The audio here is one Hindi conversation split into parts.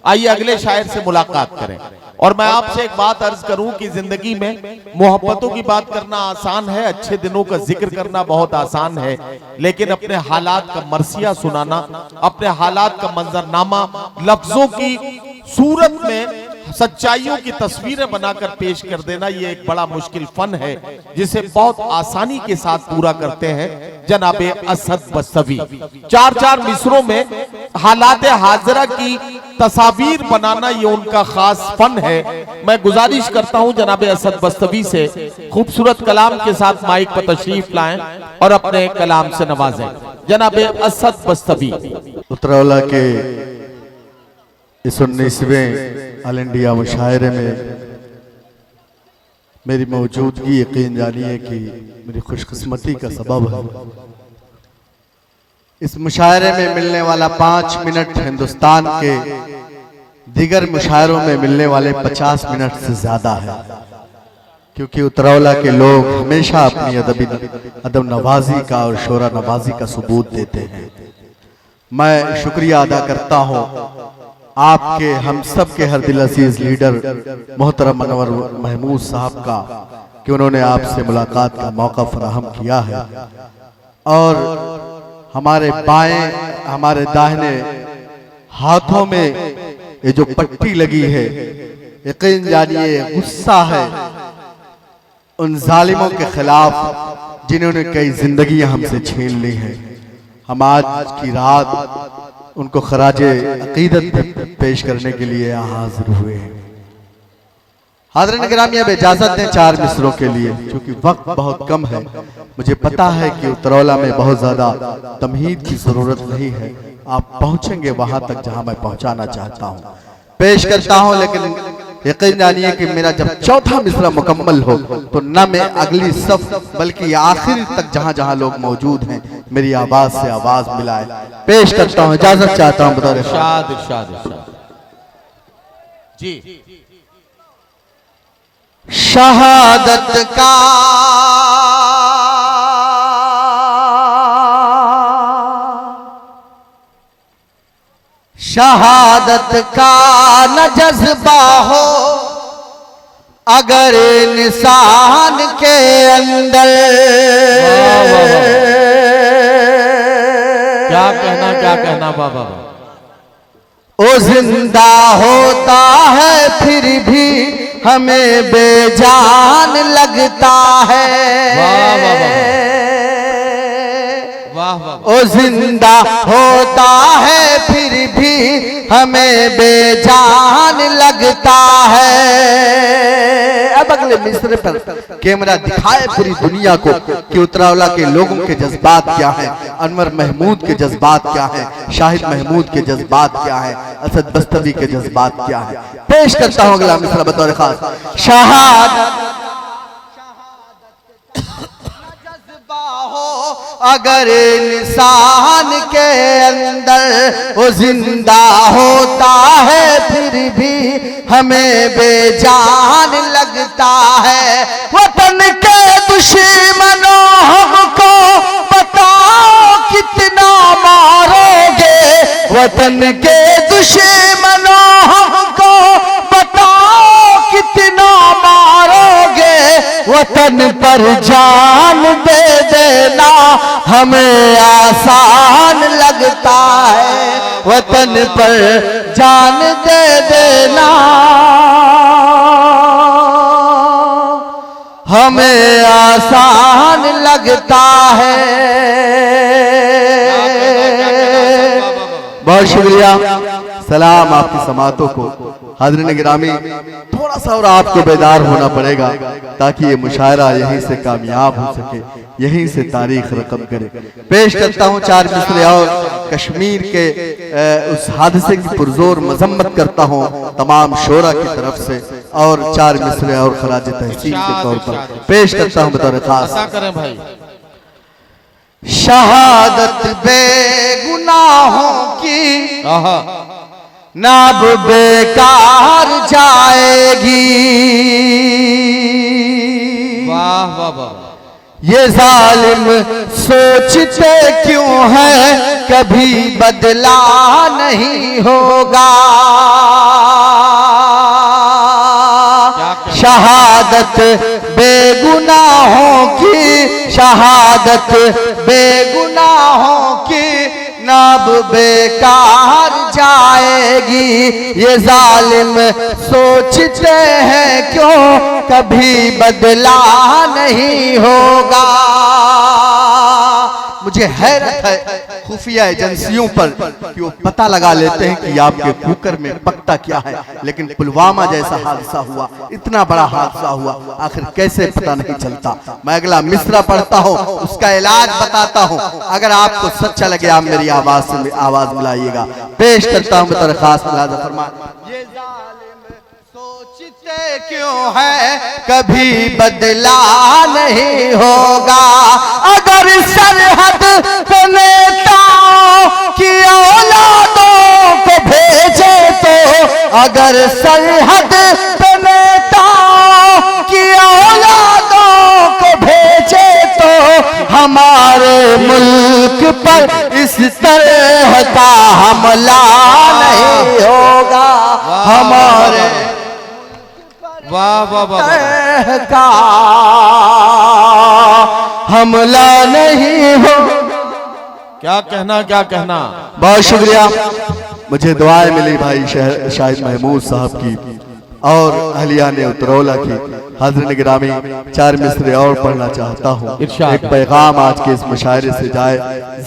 आइए अगले शायर से मुलाकात करें। और मैं आपसे एक बात अर्ज करूं कि जिंदगी में मोहब्बतों की बात करना आसान है, अच्छे दिनों का जिक्र करना बहुत आसान है, लेकिन अपने हालात का मरसिया सुनाना, अपने हालात का मंजरनामा लफ्जों की सूरत में सच्चाइयों की तस्वीरें बनाकर पेश कर देना, ये एक बड़ा मुश्किल फन है जिसे बहुत आसानी के साथ पूरा करते हैं जनाबे असद बस्तवी। चार चार मिसरों में हालात हाजरा की तस्वीर बनाना ये उनका खास फन है। मैं गुजारिश करता हूं जनाबे असद बस्तवी से खूबसूरत कलाम के साथ माइक पर तशरीफ लाएं और अपने कलाम से नवाजें। जनाबे असद बस्तवी। उतरौला के इस 19वें ऑल इंडिया मुशायरे में मेरी मौजूदगी यकीन जानिए कि मेरी खुशकिस्मती का सबब है। इस मुशायरे में मिलने वाला 5 मिनट हिंदुस्तान के दीगर मुशायरों में मिलने वाले 50 मिनट से ज्यादा है, क्योंकि उतरौला के लोग हमेशा अपनी अदब नवाजी का और शोरा नवाजी का सबूत देते हैं। मैं शुक्रिया अदा करता हूँ आपके हम सब के हर दिल अजीज लीडर मोहतरम अनवर महमूद साहब का कि उन्होंने आपसे मुलाकात का मौका फराहम किया है। और हमारे बाएं हमारे दाहिने हाथों में ये जो पट्टी लगी है, यकीन जानिए गुस्सा है उन जालिमों के खिलाफ जिन्होंने कई जिंदगियां हमसे छीन ली हैं। हम आज की रात उनको खराजे अकीदत पेश करने के लिए यहाँ हाजिर हुए हैं। हाज़रीन गिरामी, अब इजाजत दें 4 मिसरों के लिए, क्योंकि वक्त बहुत कम है। मुझे पता है कि उतरौला में बहुत ज्यादा तमहीद की जरूरत नहीं है, आप पहुंचेंगे वहां तक जहां मैं पहुंचाना चाहता हूं। पेश करता हूं, लेकिन यकीन जानिए कि मेरा जब चौथा मिसरा मुकम्मल हो तो न मैं अगली सफ बल्कि आखिर तक जहां जहां लोग मौजूद हैं मेरी आवाज से आवाज मिलाए। पेश करता हूं, इजाजत चाहता हूं। बता इरशाद इरशाद इरशाद जी। शहादत का शहादत का न जज्बा हो अगर इंसान के अंदर, क्या कहना बाबा। ओ जिंदा होता है फिर भी हमें बेजान लगता है। वाह वाह। ओ जिंदा होता है फिर भी हमें बेजान लगता है। अब अगले मिसरे पर कैमरा दिखाए पूरी दुनिया को कि उतरौला के लोगों के जज्बात क्या हैं, अनवर महमूद के जज्बात क्या हैं, शाहिद महमूद के जज्बात क्या हैं, असद बस्तवी के जज्बात क्या हैं। पेश करता हूं अगला मिसरा बतौर खास। शहादत अगर इंसान के अंदर वो जिंदा होता है फिर भी हमें बेजान लगता है। वतन के दुश्मनों हमको बताओ कितना मारोगे, वतन के दुश्मनों हमको बताओ कितना मारोगे। वतन पर जान दे देना हमें आसान लगता है, वतन पर जान दे देना हमें आसान लगता है। बहुत शुक्रिया, सलाम आपकी समातों को। हाज़रीन गिरामी, थोड़ा सा और आपको बेदार होना पड़ेगा ताकि ये मुशायरा यहीं से कामयाब हो सके, यहीं से तारीख रकम करे। पेश करता हूँ 4 मिसरे और कश्मीर के उस हादसे की पुरजोर मजम्मत करता हूँ तमाम शोरा की तरफ से, और 4 मिसरे और खराज तहसीन के तौर पर पेश करता हूँ बतौर खास। शहादत बेगुनाहों की नाब बेकार जाएगी, वाह वाह वाह। ये जालिम सोचते क्यों है कभी बदला नहीं होगा। शहादत बेगुनाहों की, शहादत बेगुनाहों की नब बेकार जाएगी। ये जालिम सोचते हैं क्यों कभी बदला नहीं होगा। मुझे हैरत है खुफिया एजेंसियों पर कि वो पता लगा लेते हैं कि आपके कुकर में पकता क्या है, लेकिन पुलवामा जैसा हादसा हुआ, इतना बड़ा हादसा हुआ, आखिर कैसे पता नहीं चलता। मैं अगला मिसरा पढ़ता हूँ, उसका इलाज बताता हूँ। अगर आपको सच्चा लगे आप मेरी आवाज से आवाज मिलाइएगा। पेश करता हूँ दरखास्त फरमान। ये जालिम सोचते क्यों है कभी बदला नहीं होगा। अगर सरहद पे नेताओं की औलादों को भेजे तो, अगर सरहद पे नेताओं की औलादों को भेजे तो हमारे मुल्क पर इस तरह का हमला नहीं होगा। हमारे वाह वाह वाह का हमला नहीं हो। क्या कहना, क्या कहना। बहुत शुक्रिया। मुझे दुआएं मिली भाई शाहिद महमूद साहब की और अहलिया ने उतरौला की। हाज़िर गिरामी, 4 मिसरे और पढ़ना चाहता हूँ। एक पैगाम आज के इस मुशायरे से जाए।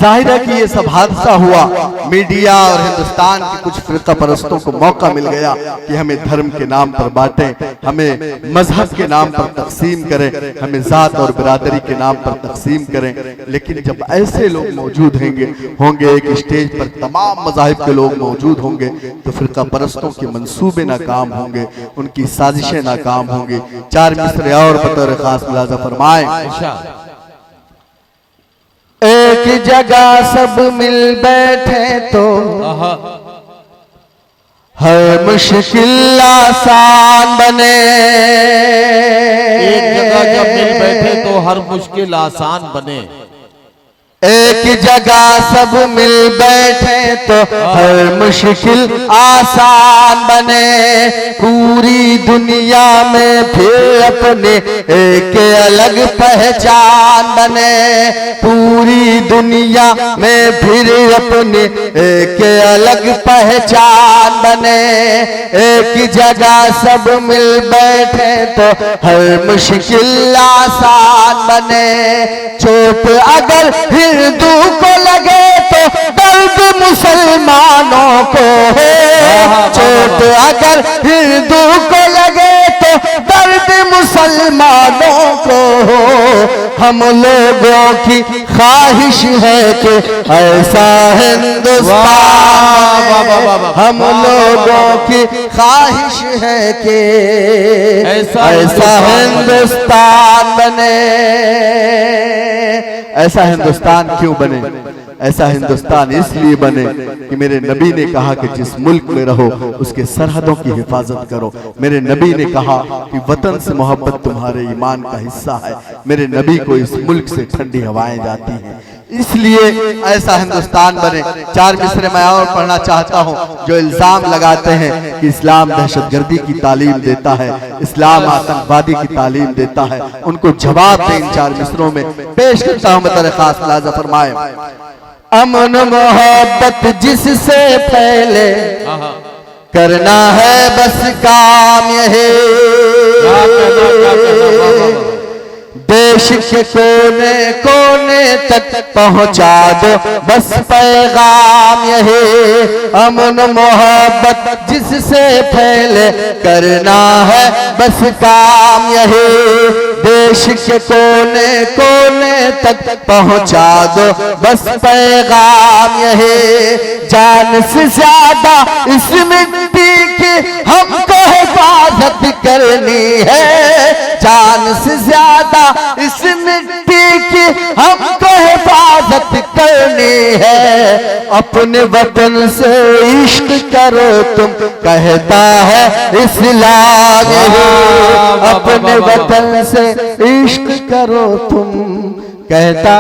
जाहिर है कि ये सब हादसा हुआ, मीडिया और हिंदुस्तान के कुछ फिरका परस्तों को मौका मिल गया कि हमें धर्म के नाम पर बांटें, हमें मजहब के नाम पर तकसीम करें, हमें जात और बिरादरी के नाम पर तकसीम करें। लेकिन जब ऐसे लोग मौजूद होंगे एक स्टेज पर, तमाम मज़ाहिब के लोग मौजूद होंगे, तो फिरका परस्तों के मंसूबे नाकाम होंगे, उनकी साजिशें नाकाम होंगी। 4 मिसरे और बतौर खास मुलाजा फरमाएं। एक जगह सब मिल बैठे तो हर मुश्किल आसान बने। एक जगह जब मिल बैठे तो हर मुश्किल आसान बने। एक जगह सब मिल बैठे तो हर मुश्किल आसान बने। पूरी दुनिया में फिर अपने एक अलग पहचान बने। पूरी दुनिया में फिर अपने एक अलग पहचान बने। एक जगह सब मिल बैठे तो हर मुश्किल आसान बने। चोट अगर हिंदू को लगे तो दर्द मुसलमानों को हो। चोट अगर हिंदू को लगे तो दर्द मुसलमानों को हो। हम लोगों की ख्वाहिश है कि ऐसा हिंदुस्तान, हम लोगों की ख्वाहिश है कि ऐसा हिंदुस्तान बने। ऐसा हिंदुस्तान क्यों बने? ऐसा हिंदुस्तान इसलिए बने कि मेरे नबी ने कहा कि जिस मुल्क में रहो उसके सरहदों की हिफाजत करो। मेरे नबी ने कहा कि वतन से मोहब्बत तुम्हारे ईमान का हिस्सा है। मेरे नबी को इस मुल्क से ठंडी हवाएं जाती हैं, इसलिए ऐसा हिंदुस्तान बने। 4 मिसरे मैं और पढ़ना चाहता हूँ। जो इल्जाम लगाते हैं कि इस्लाम दहशतगर्दी की तालीम देता है, इस्लाम आतंकवादी की तालीम देता है, उनको जवाब दें इन 4 मिसरों में। पेश करता हूँ खास लाजा फरमाए। अमन मोहब्बत जिससे फैले करना है बस काम यही। देश के कोने कोने तक पहुंचा दो बस पैगाम यही। अमन मोहब्बत जिससे फैले करना है बस काम यही। देश के कोने कोने तक पहुंचा दो बस पैगाम यही। जान से ज्यादा इस मिट्टी की हमको हिफाजत करनी है। जान से ज्यादा इस मिट्टी की हमको हिफाजत हिफाजत करनी है, अपने वतन से इश्क करो तुम, कहता है इस्लाम। अपने वतन से इश्क करो तुम, कहता